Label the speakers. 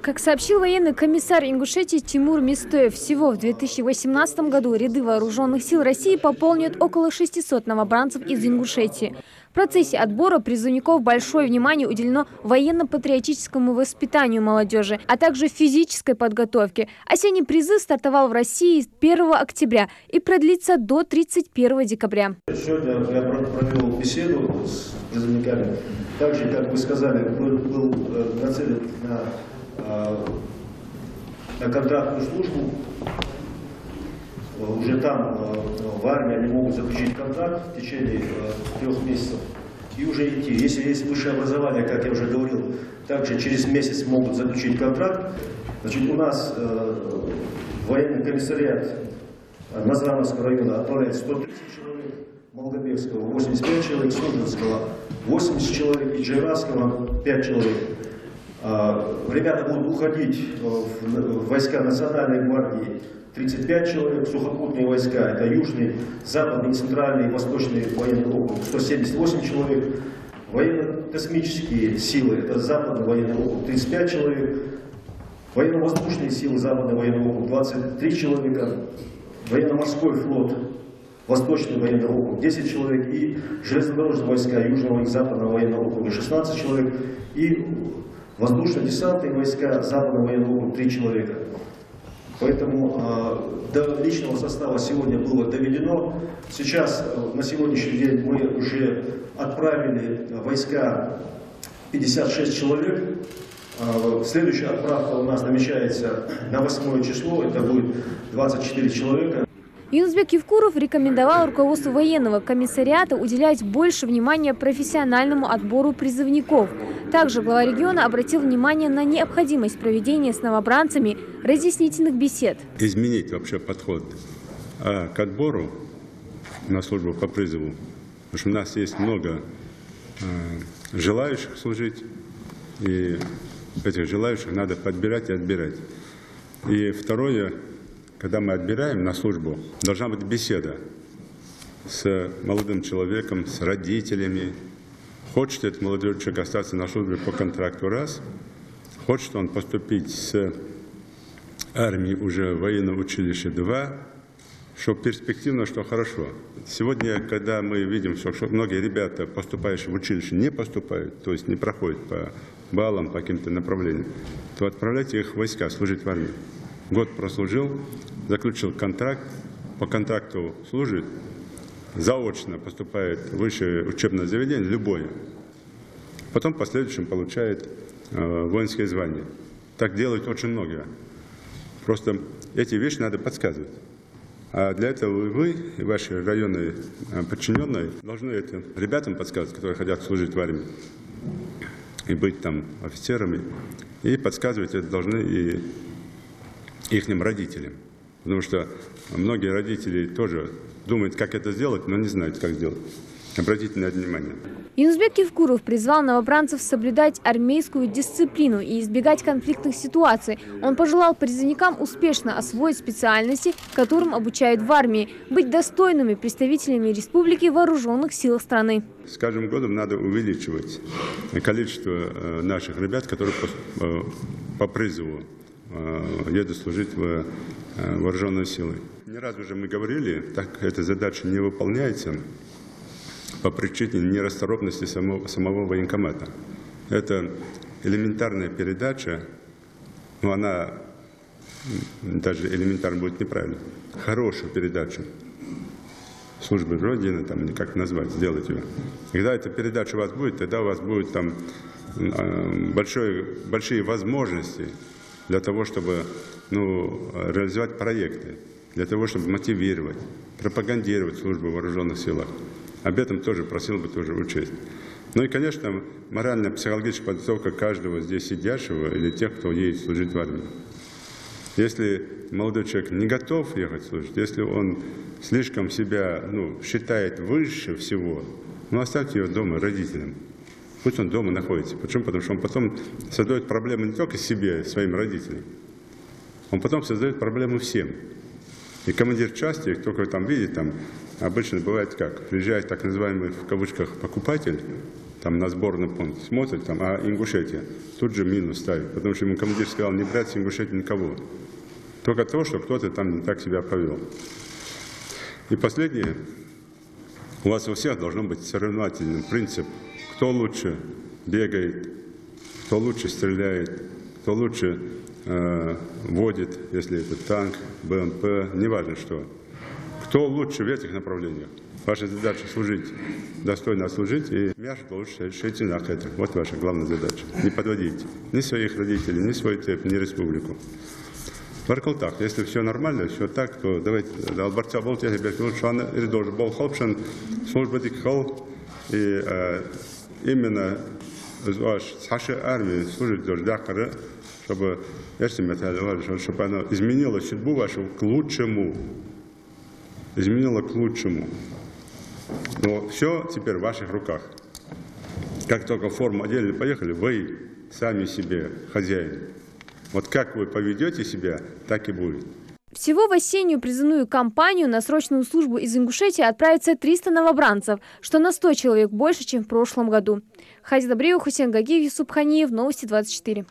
Speaker 1: Как сообщил военный комиссар Ингушетии Тимур Мистоев, всего в 2018 году ряды вооруженных сил России пополнят около 600 новобранцев из Ингушетии. В процессе отбора призывников большое внимание уделено военно-патриотическому воспитанию молодежи, а также физической подготовке. Осенний призыв стартовал в России 1 октября и продлится до 31 декабря.
Speaker 2: Сегодня я провел беседу с призывниками. Также, как вы сказали, был нацелен на контрактную службу. Уже там, в армии, они могут заключить контракт в течение 3 месяцев и уже идти. Если есть высшее образование, как я уже говорил, также через месяц могут заключить контракт. Значит, у нас военный комиссариат Назрановского района отправляет 130 человек, Молдобекского 85 человек, Сужинского 80 человек и Джейравского 5 человек. Ребята будут уходить в войска Национальной гвардии 35 человек, сухопутные войска, это южный, западный, центральный, восточный военный округ 178 человек, военно-космические силы, это западный военный округ 35 человек, военно-воздушные силы, западный военный округ 23 человека, военно-морской флот, восточный военный округ 10 человек и железнодорожные войска южного и западного военного округа 16 человек и воздушно-десантные войска западного военного округа 3 человека. Поэтому до личного состава сегодня было доведено. Сейчас, на сегодняшний день, мы уже отправили войска 56 человек. Следующая отправка у нас намечается на 8 число, это будет 24 человека.
Speaker 1: Юнусбек Евкуров рекомендовал руководству военного комиссариата уделять больше внимания профессиональному отбору призывников. Также глава региона обратил внимание на необходимость проведения с новобранцами разъяснительных бесед.
Speaker 3: Изменить вообще подход к отбору на службу по призыву, потому что у нас есть много желающих служить, и этих желающих надо подбирать и отбирать. И второе, когда мы отбираем на службу, должна быть беседа с молодым человеком, с родителями. Хочет этот молодой человек остаться на службе по контракту раз, хочет он поступить с армии уже в военное училище 2, что перспективно, что хорошо. Сегодня, когда мы видим, что многие ребята, поступающие в училище, не поступают, то есть не проходят по баллам, по каким-то направлениям, то отправляйте их в войска служить в армии. Год прослужил, заключил контракт, по контракту служит, заочно поступает в высшее учебное заведение, любое. Потом в последующем получает воинское звание. Так делают очень многие. Просто эти вещи надо подсказывать. А для этого вы и ваши районные подчиненные должны это ребятам подсказывать, которые хотят служить в армии и быть там офицерами. И подсказывать это должны и ихним родителям. Потому что многие родители тоже думают, как это сделать, но не знают, как сделать. Обратите на это внимание.
Speaker 1: Юнусбек Евкуров призвал новобранцев соблюдать армейскую дисциплину и избегать конфликтных ситуаций. Он пожелал призывникам успешно освоить специальности, которым обучают в армии, быть достойными представителями республики в вооруженных силах страны.
Speaker 3: С каждым годом надо увеличивать количество наших ребят, которые по призыву едут служить в вооруженные силы. Не раз уже мы говорили, так эта задача не выполняется по причине нерасторопности самого военкомата. Это элементарная передача, но она даже элементарно будет неправильно. Хорошую передачу службы Родины, там, или как назвать, сделать ее. Когда эта передача у вас будет, тогда у вас будут там большие возможности для того, чтобы реализовать проекты, для того, чтобы мотивировать, пропагандировать службу в вооруженных силах. Об этом тоже просил бы тоже учесть. Ну и, конечно, моральная, психологическая подготовка каждого здесь сидящего или тех, кто едет служить в армии. Если молодой человек не готов ехать служить, если он слишком себя считает выше всего, оставьте его дома родителям. Пусть он дома находится. Почему? Потому что он потом создает проблемы не только себе, своим родителям, он потом создает проблемы всем. И командир части, кто там видит, там обычно бывает как, приезжает так называемый в кавычках покупатель, там на сборный пункт смотрит, там, а Ингушетия, тут же минус ставит, потому что ему командир сказал не брать с Ингушетии никого. Только то, что кто-то там не так себя повел. И последнее. У вас у всех должен быть соревновательный принцип. Кто лучше бегает, кто лучше стреляет, кто лучше водит, если это танк, БМП, неважно что. Кто лучше в этих направлениях. Ваша задача служить, достойно служить, и мяш лучше решите на это. Вот ваша главная задача. Не подводить ни своих родителей, ни свой теп, ни республику. Баркалтак, если все нормально, все так, то давайте Албарца Болт, я тебе скажу, что он должен был Холпшен, служба дикхол, и именно ваш Саши армии служит до Дакара, чтобы она изменила судьбу вашу к лучшему. Изменила к лучшему. Но все теперь в ваших руках. Как только форму одели, поехали, вы сами себе хозяин. Вот как вы поведете себя, так и будет.
Speaker 1: Всего в осеннюю призывную кампанию на срочную службу из Ингушетии отправится 300 новобранцев, что на 100 человек больше, чем в прошлом году. Хазида Бреева, Хусейн Гагиев, Юсуп Ханиев, Новости 24.